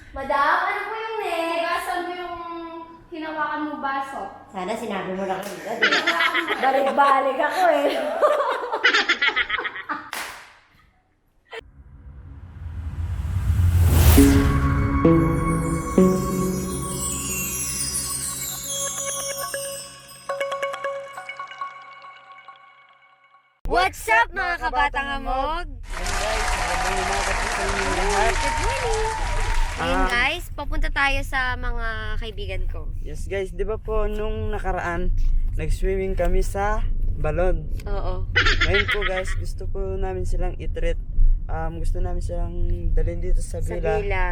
Madam, ano po yung next? Hugasan mo yung hinawakan mo baso. Sana sinabi mo lang kanina. Balik-balik ako eh. What's up mga kabatang amog? Ayun guys, papunta tayo sa mga kaibigan ko. Yes guys, di ba po nung nakaraan, nag-swimming kami sa balon. Oo. Ngayon po guys, gusto po namin silang i-treat. Gusto namin silang dalhin dito sa Sa villa. villa.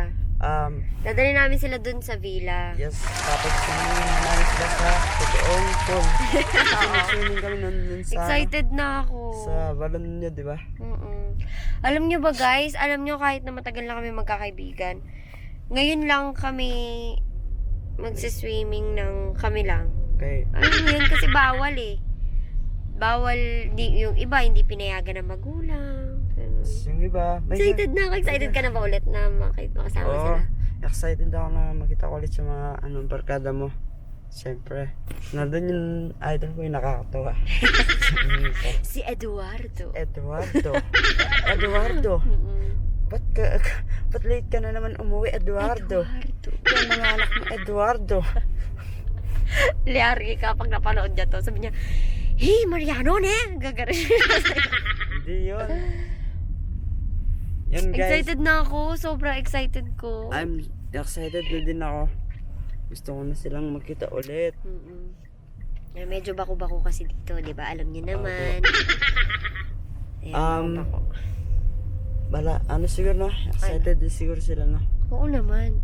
Dadali namin sila dun sa villa. Yes, tapos swimming namin sila sa totoong pool. Kasi swimming kami nun sa, Excited na ako. sa balon nyo, di ba? Alam nyo ba guys, alam nyo kahit na matagal na kami magkakaibigan, ngayon lang kami magsiswimming ng kami lang. Okay. Ano yun? Kasi bawal eh. Bawal, yung iba hindi pinayagan ng magulang. Ganun. Yung iba, Excited na ako. Excited ka na ba ulit na makasama Oo, sila? excited ako na makita ko ulit yung mga barkada mo. Siyempre, nandun yung idol ko yung nakakatawa. Si Eduardo. Eduardo. Ba't late ka na naman umuwi, Eduardo? Yung mga anak mo, Eduardo. Liari kapag napanood niya to, sabi niya, "Hey, Mariano ne!" Gagarin. Hindi yun. Yun guys, Excited na ako. Sobrang excited ko. I'm excited na din ako. Gusto ko na silang makita ulit. Medyo bako-bako kasi dito, di ba? Alam niyo naman. Bako. Ano siguro no? Excited din siguro sila no? Oo naman.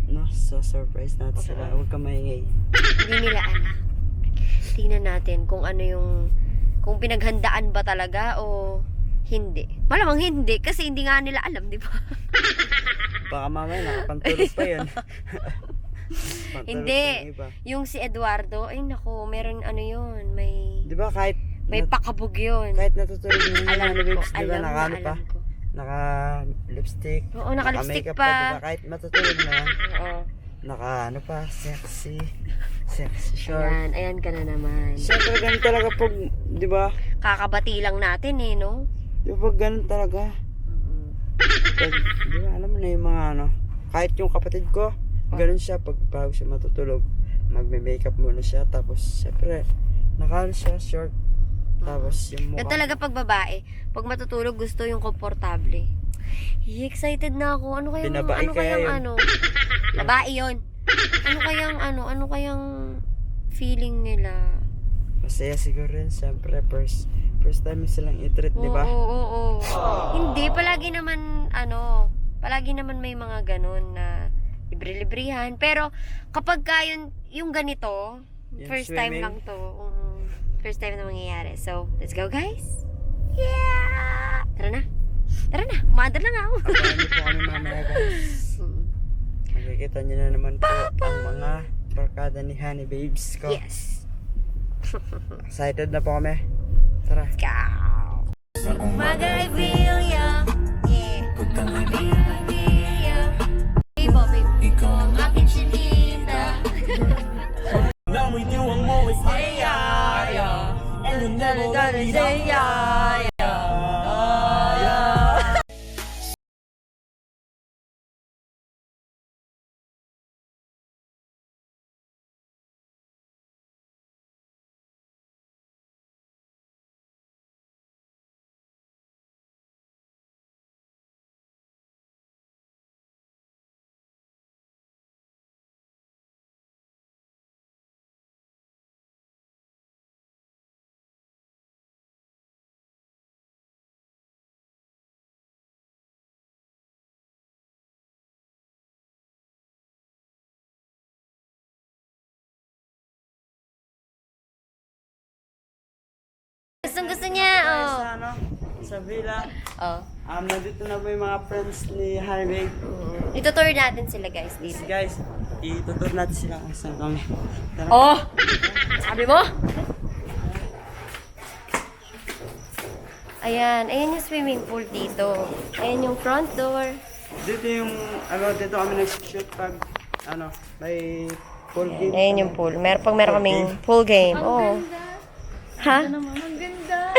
No, so surprise natin sila. Huwag ka maingay. Hindi nila alam. Tingnan natin kung ano yung, kung pinaghandaan ba talaga o hindi. Malamang hindi kasi hindi nga nila alam, di ba? Baka mamaya nakapantulog pa yun. Pantulog Hindi. pa yung iba. Yung si Eduardo, ay nako, meron ano yun, may Di ba kahit pakabog yun. kahit natutulog yung Alam mga ko, babes, di ba alam na, naka-ano pa? alam ko. Naka-lipstick. Oo, naka-lipstick naka-makeup pa. Di ba kahit matutulog na, Oo. naka-ano pa, sexy short. Ayan ka na naman. Siyempre ganun talaga pag, di ba? Kakabati lang natin eh, no? Di ba ganun talaga? Pag, di ba alam mo na yung mga ano, kahit yung kapatid ko, ganun siya pag bago siya matutulog. Magme-makeup muna siya, tapos siyempre, naka siya short. Tapos yung mukha. Yan talaga pag babae, pag matutulog gusto yung komportable. Excited na ako. Ano kayang Binabae kaya yun? ano? Babae 'yon. Ano kayang feeling nila? Masaya siguro rin, siyempre first time silang i-treat, di ba? Oo. Hindi palagi naman palagi naman may mga ganun na libre-librehan. Pero kapag ka yung ganito, Yung first time swimming? lang to. First time na mangyayari. So, let's go guys. Yeah! Tara na. Umadar na nga ako. Abangan niyo po kami mamaya guys. Makikita niyo na naman po ang mga barkada ni Honey Babes ko. Yes. Excited na po kami. Tara. Let's go. Mag-reveal. Yeah. Baby. Ang aking chinita. Now with you I'm always higher, and you never gonna say yeah. Gusto niya. Oh. Sa ano? Sa villa. Oh. Nandito na po yung mga friends ni Honey Babe. Itutour natin sila guys dito. Guys, itutur natin sila kung saan kami. Tara. Oh! Sabi mo? Ayan yung swimming pool dito. Ayan yung front door. Dito yung, dito kami nag-shoot pag, may full game. Ayan yung pool. Pag meron kaming pool game. Oo. Ha? Ang ganda.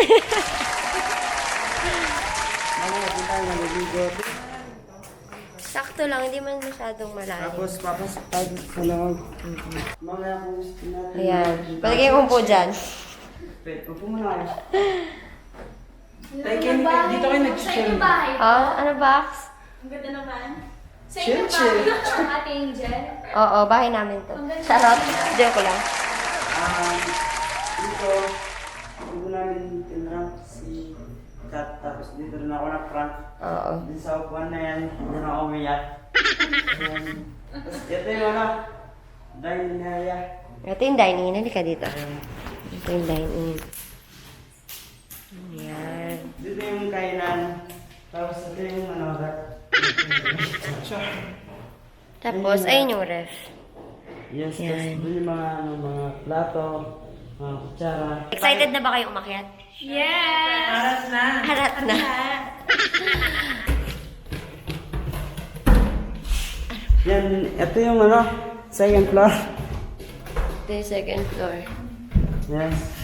Dito tayo naliligo. Sakto lang, hindi man masyadong malayo. Tapos papasok tayo sa loob. Mamaya kung gusto natin. Ayan. Pwede kayong umpo dyan. Wait, upo muna kayo. Dito kayo nag-chill. Sa inyo bahay. Ano box? Ang ganda naman. Sa Chill, inyo chill. bahay. Ate Angel. Oo, bahay namin to. Charot. Joke lang. Dito, dito namin tinrap si Kat. Tapos dito rin ako na-prank. Oo. Dito sa upuan na yan, dito na ako umiyak. Tapos ito yung dining area. Ito yung dining. Halika dito. Ito yung dining. Ayan. Dito yung kainan. Tapos ito yung Tapos, ayun yung ref. Yes, Yan. tapos dito yung mga plato, mga kutsara. Excited na ba kayo umakyat? Yes! Harat na. Yan, ito yung second floor. Ito yung second floor. Yes.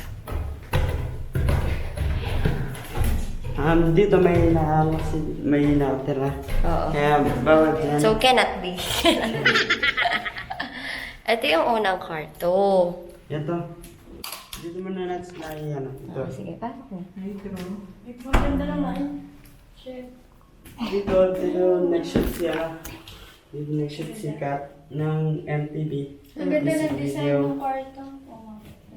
Dito may natira. Oo. Kaya bawal yan. So, cannot be. Ito yung unang kwarto. Ito. Dito muna natin ito. Oh, sige, pasok na. Ang ganda naman. Shit. Dito nag-shoot siya. Dito nag-shoot si Kat ng MTV. Ang ganda Music ng design video. ng kwarto.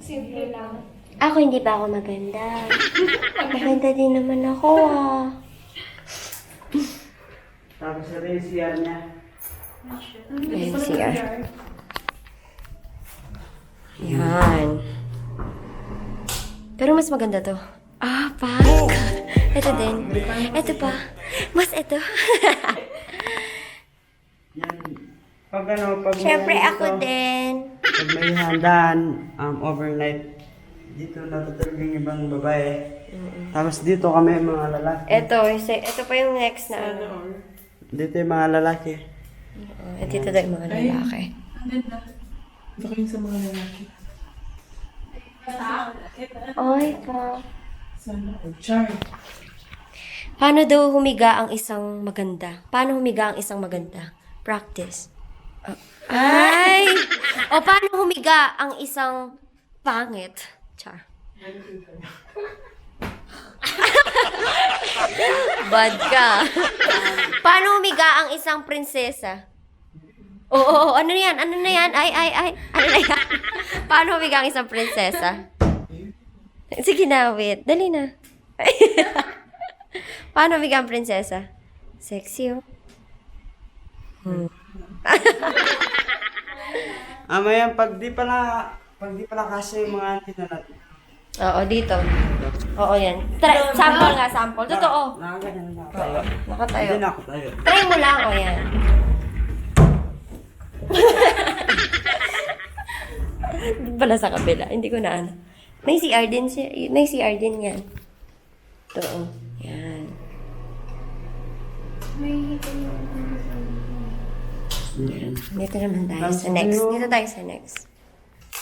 Simple lang. Ako hindi pa ako maganda. Maganda din naman ako ah. Tapos ito yung CR niya. Ayan siya. Yan. Pero mas maganda to. Ah, pa. Ito din. Ito pa. Mas ito. Yan. Pag Siyempre may ako din. Pag may handaan, overnight, dito natutulog yung ibang babae. Tapos dito kami mga lalaki. Ito pa yung next na ano. Dito yung mga lalaki. At dito daw yung mga lalaki. Ito kayo sa mga lalaki. Oy pa. Sana all. Char. Paano daw humiga ang isang maganda? Paano humiga ang isang maganda? Practice. Ay! O paano humiga ang isang pangit? Char. Bad ka. Paano humiga ang isang prinsesa? Oo, ano na yan? Ano na yan? Ay. Ano na yan? Paano humiga ang isang prinsesa? Sige na, wait. Dali na. Paano humiga ang prinsesa? Sexy, oh. Maya, pag di pala kasi yung mga auntie na natin. Oo, dito. Oo, yan. Sample nga, sample. Totoo. Nakaganyan na tayo. Nakatayo. Hindi na ako tayo. Try mo lang, o yan. Pala sa kabila. Hindi ko na ano. May CR din yan. Ito, oh. Yan. Dito naman tayo sa next. Dito tayo sa next.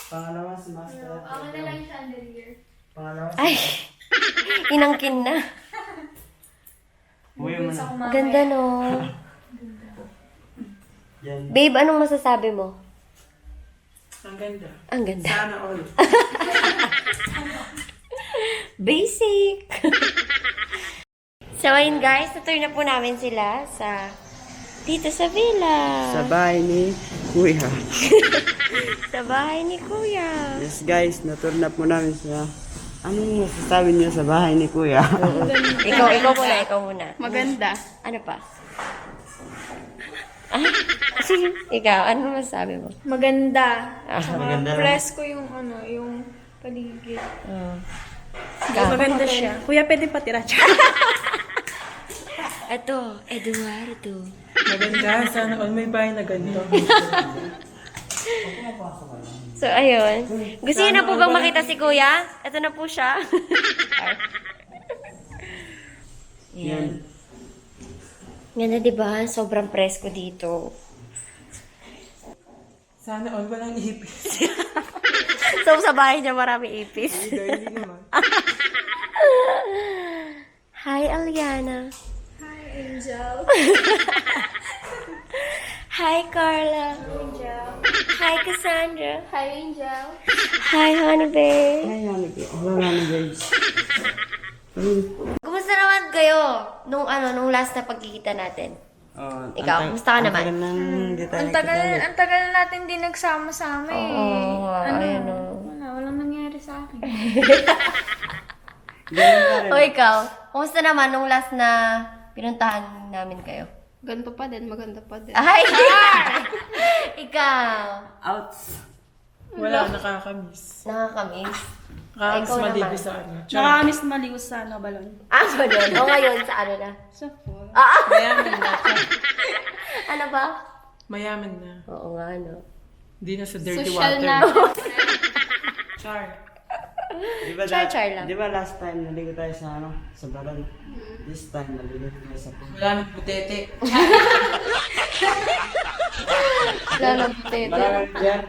Pangalawa si Master. Ako na lang yung chandelier. Pangalawa si Ay! Inangkin na. Uwi mo na. Ganda, no? Yan. Babe, anong masasabi mo? Ang ganda. Ang ganda. Sana all. Basic! So, ayun guys, na-tour na po namin sila dito sa villa. Sa bahay ni Kuya. Sa bahay ni Kuya. Yes guys, na-tour na po namin siya. Anong masasabi niyo sa bahay ni Kuya? Ikaw muna. Maganda. Ano pa? Ah, sige, ikaw, ano masasabi mo? Maganda. Maganda lang. Presko yung yung paligid. Oh. Maganda siya. Kuya, pwede patira siya. Ito, Eduardo. Maganda. Sana all may bahay na ganito. So, ayun. Gusto niyo na po bang makita si Kuya? Ito na po siya. Yan. Ganda, di ba? Sobrang presko dito. Sana all walang ipis. So, sa bahay niya marami ipis. Hindi naman. Hi, Aliana. Hi, Angel. Hi, Carla. Hi, Cassandra. Hi, Angel. Hi, Honey Bear. Ayan, wala na guys. Kumusta naman kayo nung last na pagkikita natin? Ikaw, kumusta ka naman? Ang tagal na natin di nagsama-sama eh. Oo, ayun o. Walang nangyari sa akin. O ikaw, kumusta naman nung last na pinuntahan namin kayo? Ganto pa din, maganda pa din. Ay! Ikaw, Outs. Wala, nakakamiss. nakakamiss. Nakakamiss Ikaw maligo naman. sa ano. Nakakamiss maligo sa balon. Ba doon? O ngayon, sa ano na? Sa pool. Mayaman na. Ano ba? Mayaman na. Oo nga, no. Hindi na sa dirty Social water. na. Char. Char lang. Di ba last time naligo tayo sa sa balon? This time naligo tayo sa pool. Wala nang putete. Lalong tete. Maraming dyan.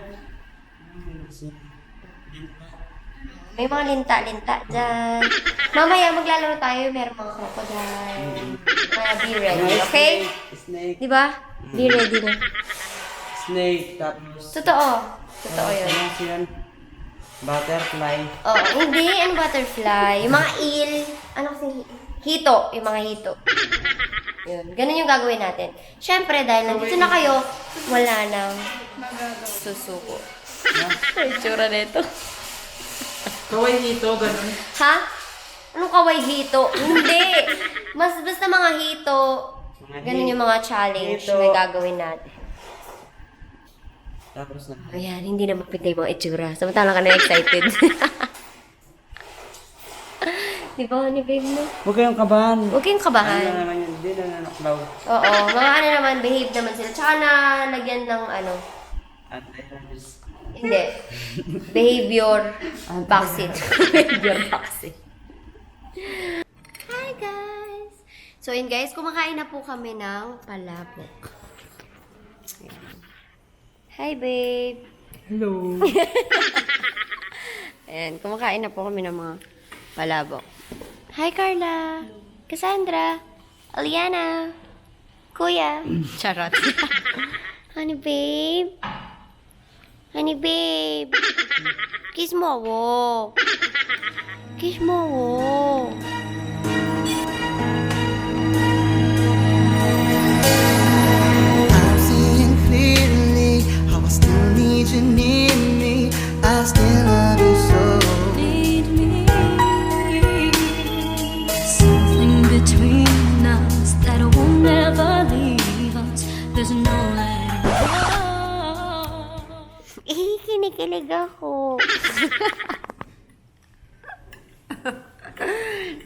May mga linta-linta dyan. Mamaya maglalaro tayo, meron mga crocodile. Kaya be ready, okay? Snake. Di ba? Be ready na. Snake. Tapos. Totoo. Totoo yun. Ano yan? Butterfly. Oo, hindi. Ano butterfly? Yung mga eel. Ano kasi? Hito. Yung mga hito. Yun. Ganun yung gagawin natin. Siyempre, dahil nandito na kayo, wala nang susuko. Ay, tsura nito. Kaway nito, ganun. Ha? Anong kaway hito? Hindi. Basta mga hito. Ganun yung mga challenge Hito. na gagawin natin. Tapos na. Ayan, hindi na mapitay mga itsura. Samantalang ka na excited. Di ba, ni babe mo? Huwag kayong kabahan. Huwag kayong Ano kabahan. naman yun? Hindi na naklaw. Oo, mga ano naman, behave naman sila. Tsaka na lagyan ng ano, At ayos. hindi. Behavior vaccine. Behavior vaccine. Hi guys! So yun guys, kumakain na po kami ng palabok. Ayan. Hi babe! Hello. Ayan, kumakain na po kami ng mga palabok. Hi Carla! Cassandra! Aliana! Kuya! Charot! Honey babe! Honey babe! Kiss mo ako! Kiss mo ako! I'm seeing clearly how I still need you near me. I still love you so. Need me. Something between us that will never leave us. There's no letting go. Kinikilig ako.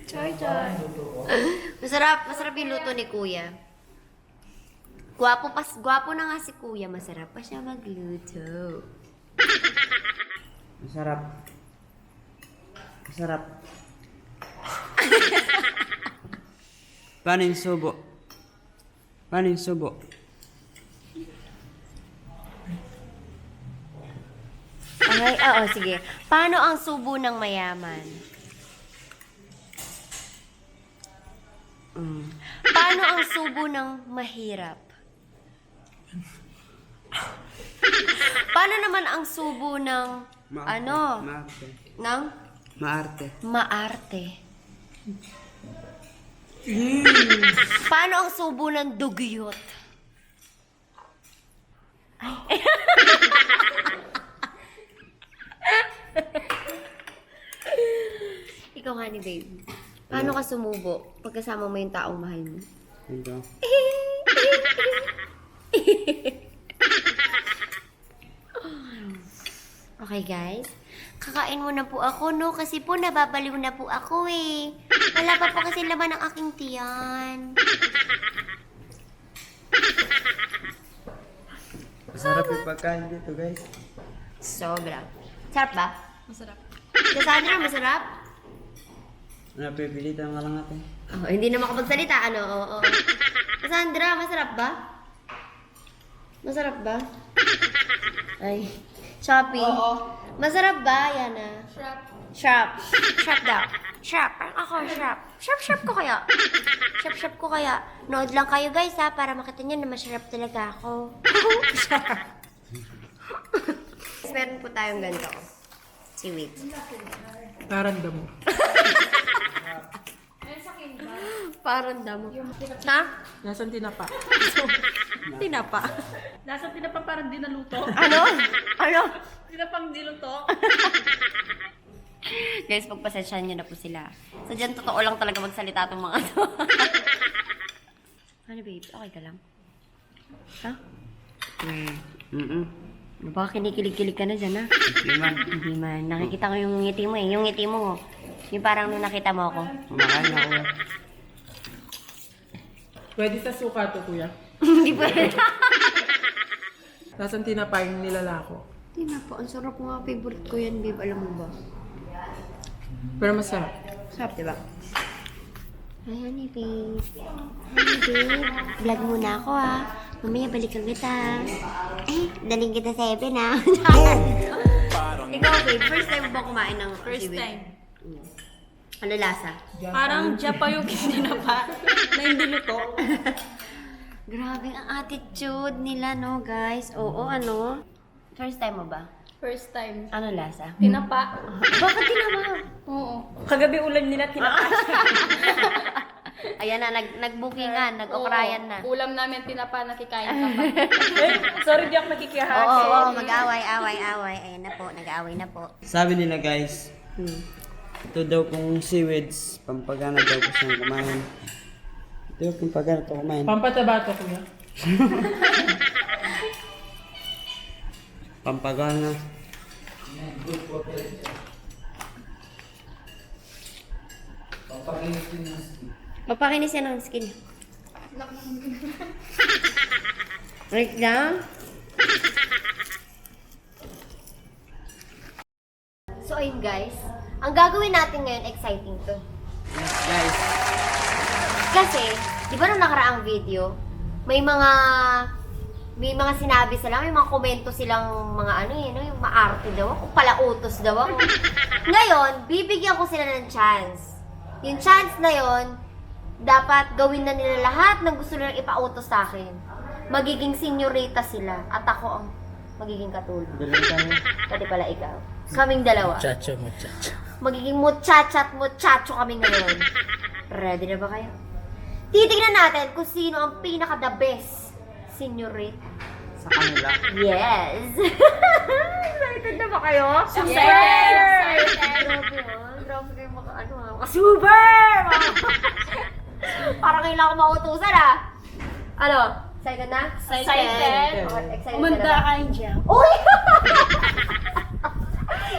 Choy. Masarap yung luto ni Kuya. Gwapo na nga si Kuya, masarap pa siya magluto. Masarap. Masarap. Paano yung subo? Paano yung subo? Ay, oo, sige. Paano ang subo ng mayaman? Paano ang subo ng mahirap? Paano naman ang subo ng, Maarte. ng Maarte. maarte? Paano ang subo ng dugyot? Ay. Ikaw nga ni babe. Paano ka sumubo pagkasama mo yung taong mahal mo? Ito. Okay guys, kakain muna po ako no kasi po nababaliw na po ako eh. Wala pa po kasi laman ng aking tiyan. Masarap yung pagkain dito guys. Sobra. Sarap ba? Masarap. Cassandra, masarap? Napipilitan ka lang natin. Oh, hindi na makapagsalita, ano? Oo. Cassandra, masarap ba? Masarap ba? Ay. Shopee. Oo. Masarap ba, Yana? Shrap. Sharp. Sharp daw. Sharp. Ako, sharp. Sharp ko kaya. Sharp ko kaya. Nood lang kayo guys ha, para makita nyo na masarap talaga ako. Meron po tayong ganito. Seaweed. Naranda mo. Parang damo. Ha? Nasaan tinapa? Tinapa. Nasa tinapa parang di naluto. Ano? Ano? Tinapang di luto. Guys, pagpasensyahan nyo na po sila. So, dyan, totoo lang talaga magsalita itong mga to. Ano, babe? Okay ka lang? Ha? Baka kinikilig-kilig ka na dyan, ha? Hindi man. Hindi man. Nakikita ko yung ngiti mo, eh. Yung ngiti mo, yung parang nung nakita mo ako. Kumakain ako. Pwede sa suka to, kuya. Hindi pwede. Nasaan tinapa yung nilalako? Hindi na po. Ang sarap nga. Favorite ko yan, babe. Alam mo ba? Pero masarap. Sarap, diba? Ay, honey, babe. Honey, babe. Vlog muna ako, ha. Mamaya balikan kita. Eh, daling kita 7, ha. Ikaw, babe. First time ba kumain ng First seaweed? time. Ano lasa? Parang japa yung tinapa na hindi luto. Grabe ang attitude nila, no, guys? Oo, ano? First time mo ba? First time. Ano lasa? Tinapa. Bakit tinama? Oo. Kagabi ulam nila tinapa. Ayan na, nag-bookingan, nag-okrayan na. Ulam namin tinapa, nakikain ka pa. Sorry, di ako nakikihain. Oo, mag-away. Ayan na po, nag-away na po. Sabi nila guys, ito daw pong seaweeds, pampagana daw ko siyang kumain. Ito pampagana to kumain. Pampataba to, kuya. Pampagana. Mapakinis yan ng skin. Right down. So ayun guys, ang gagawin natin ngayon, exciting to. Yes guys. Kasi, di ba nung nakaraang video, may mga sinabi sila, may mga komento silang mga ano eh, no? Yung maarte daw ako, palautos daw ako. Ngayon, bibigyan ko sila ng chance. Yung chance na yon, dapat gawin na nila lahat ng gusto nilang ipautos sa akin. Magiging senyorita sila at ako ang magiging katulong. Dalawa tayo. Pati pala ikaw. Kaming dalawa. Chacha mo, chacha. Magiging muchacha at muchacho kami ngayon. Ready na ba kayo? Titignan natin kung sino ang pinaka-the best senyorita Sa kanila. Yes! Excited na ba kayo? Excited! Grabe grabe kayo super! Parang kailangan ko mautusan Ano? Excited na? Excited. Excited Umanda ka na ba? ka dyan. Uy!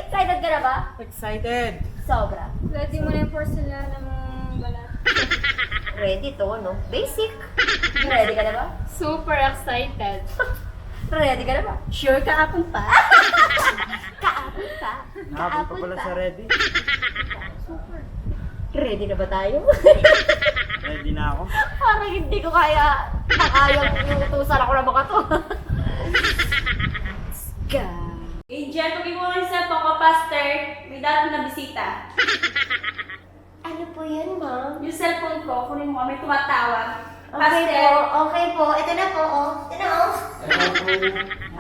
Excited ka na ba? Excited. Sobra. Ready mo na yung porcelain ng balat. Ready to, no? Basic. Ready ka na ba? Super excited. Ready ka na ba? Sure ka apon pa? Kaapon pa. Nakapon pa pala sa ready. Ready na ba tayo? Ready na ako. Parang hindi ko kayang iutusan ako ng mga to. Let's go. Angel, pag mo lang sa ko, Pastor, may darating na bisita. Ano po yun, ma'am? Yung cellphone ko, kunin mo, may tumatawag. Okay Pastor, po, okay po. Ito na po, oh. Ito na, oh.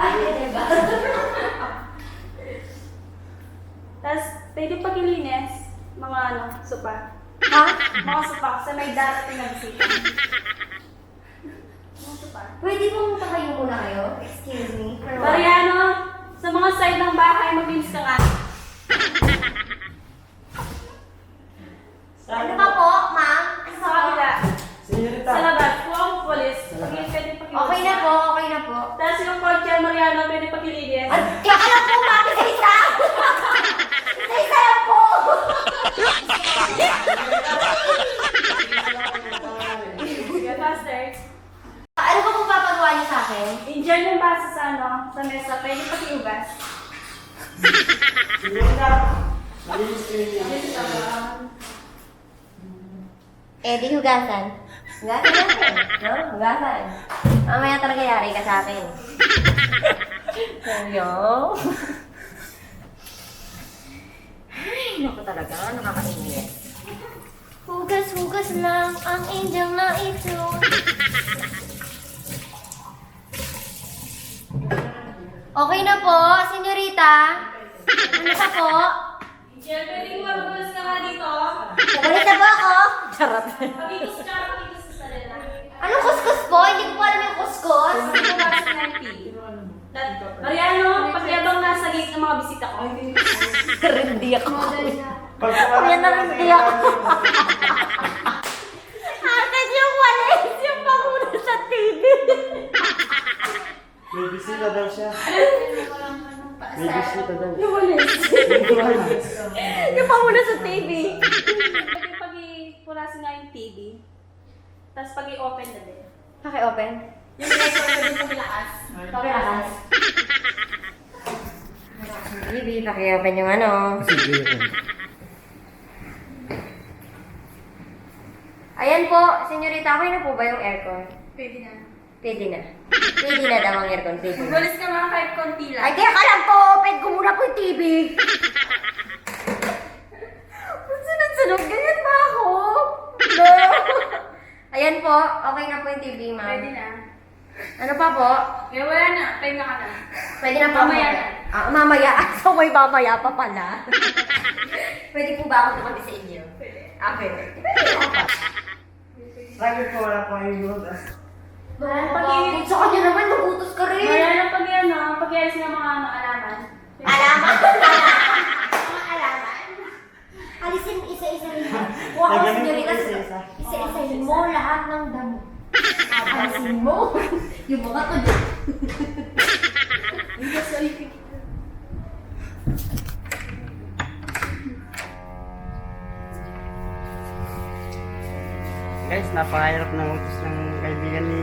Ay, diba? Tapos, pwede pakilinis, mga sopa. Ha? Mga sopa, sa may darating na bisita. Mga sopa. Pwede pong takayo muna kayo? Excuse me. For what? Mariano, sa mga side ng bahay, maglinis ka nga. Ano pa po, ma'am? Ano Sa pa po? kabila. Senyorita. Sa labas, kung ako polis, pwede pakilinis. Okay na po, okay na po. Tapos yung kotse, Mariano, pwede pakilinis. Ay, kaya ka lang po, ma'am. Isa-isa! Isa-isa lang po! Sige, Pastor. Ano ba pong papagawa niyo sa akin? Indian yung basa sa sa mesa, pwede pakiugas. Senyorita. Malinis kayo niya. Eh, di hugasan. Hugasan natin. No? Hugasan. Mamaya talaga yari ka sa akin. Yo. Ay, naku talaga. Nakakainis. Hugas-hugas lang ang angel na ito. Okay na po, senyorita. Ano pa po? Angel, pwede mo magulas ka nga dito? Nagulit na po ako. Charot. Pabigus ka, pabigus sa salila. Anong kuskus po? Hindi ko po alam yung kuskus. Pagkakas ng IP. Mariano, pagyabang nasa gate ng mga bisita ko. Rindi ako. Yan na rindi ako. Akin yung walis, yung panguna sa TV. May bisita daw siya. May bisita daw. Yung walis. Yung panguna sa TV. Pag i-purasin nga yung TV, tapos pag i-open na din. Paki-open. Yung record na din pagilakas. Paki-akas. Bibi, paki-open yung ano. Ayan po, senyorita, okay na po ba yung aircon? Pwede na. Pwede na. Pwede na daw ang aircon, pwede na. Magulas ka mga kahit konti lang. Ay, teka lang po! Open ko muna po yung TV! Sunod-sunod, ganyan ba ako? No! Ayan po, okay na po yung TV, ma'am. Pwede na. Ano pa po? Eh, wala na. Pahinga ka na. Pwede na po. Mamaya na. Mamaya. So, may mamaya pa pala. Pwede po ba ako tumabi sa inyo? Pwede. Okay. Pwede ako pa. Bakit po wala pa yung lutas? Bakit? Sa kanya naman, nagutos ka rin. Mariano, pag yan, pag-ialis ng mga alaman. Alaman? Mga alaman? Alisin isa-isahin mo. Huwag ako senyorita. Isa-isahin mo lahat ng damo. Alisin mo. Yung mga ko dyan. Guys, napakahirap ng utos ng kaibigan ni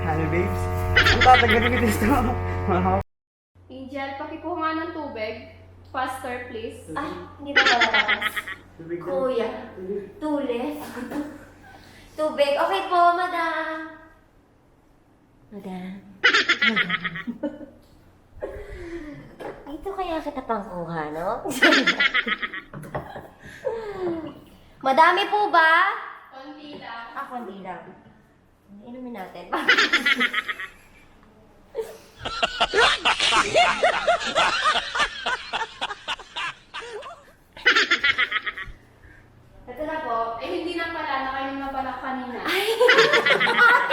Honey Babes. Ang tatagalin ito. Angel, pakikuha nga ng tubig. Faster, please. Ay, hindi pa pala tapos. Kuya, tulis. Tubig. Okay po, madam. Madam. Dito kaya kita pangkuha, no? Madami po ba? Konti lang. Konti lang. Inumin natin. Ito na po. Eh, hindi na pala. Nakainom na pala kanina. Ay!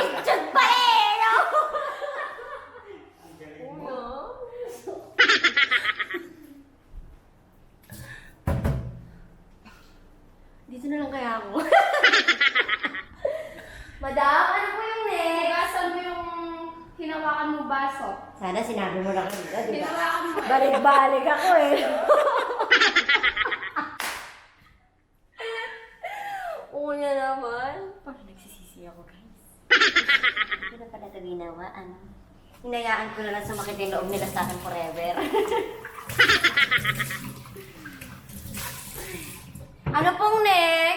Picture pa eh! No? Uno. Dito na lang kaya ako. Madam, ano po yung next? Hugasan mo yung hinawakan mo baso. Sana sinabi mo lang kanina, di ba? Hinawakan mo. Balik-balik ako eh. Una naman. Parang nagsisisi ako, guys. Hindi na pala ito ginawa, ano? Hinayaan ko na lang sumakit yung loob nila sa akin forever. Ano pong next?